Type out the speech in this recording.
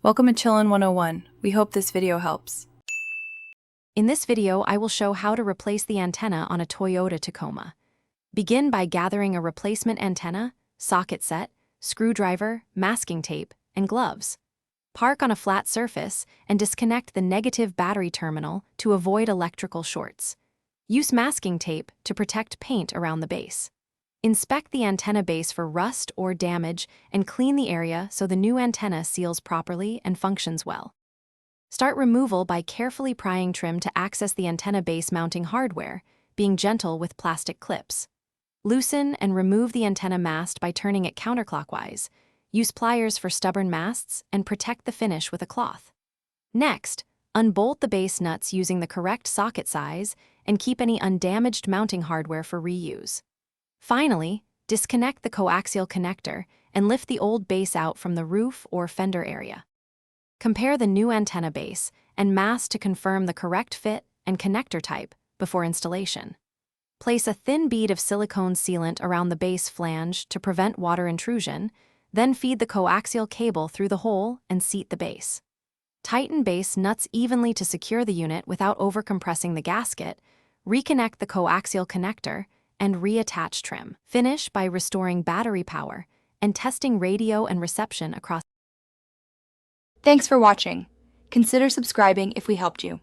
Welcome to Chillin' 101. We hope this video helps. In this video, I will show how to replace the antenna on a Toyota Tacoma. Begin by gathering a replacement antenna, socket set, screwdriver, masking tape, and gloves. Park on a flat surface and disconnect the negative battery terminal to avoid electrical shorts. Use masking tape to protect paint around the base. Inspect the antenna base for rust or damage and clean the area so the new antenna seals properly and functions well. Start removal by carefully prying trim to access the antenna base mounting hardware, being gentle with plastic clips. Loosen and remove the antenna mast by turning it counterclockwise. Use pliers for stubborn masts and protect the finish with a cloth. Next, unbolt the base nuts using the correct socket size and keep any undamaged mounting hardware for reuse. Finally, disconnect the coaxial connector and lift the old base out from the roof or fender area. Compare the new antenna base and mast to confirm the correct fit and connector type before installation. Place a thin bead of silicone sealant around the base flange to prevent water intrusion, then feed the coaxial cable through the hole and seat the base. Tighten base nuts evenly to secure the unit without overcompressing the gasket, reconnect the coaxial connector, and reattach trim. Finish by restoring battery power and testing radio and reception across. Thanks for watching. Consider subscribing if we helped you.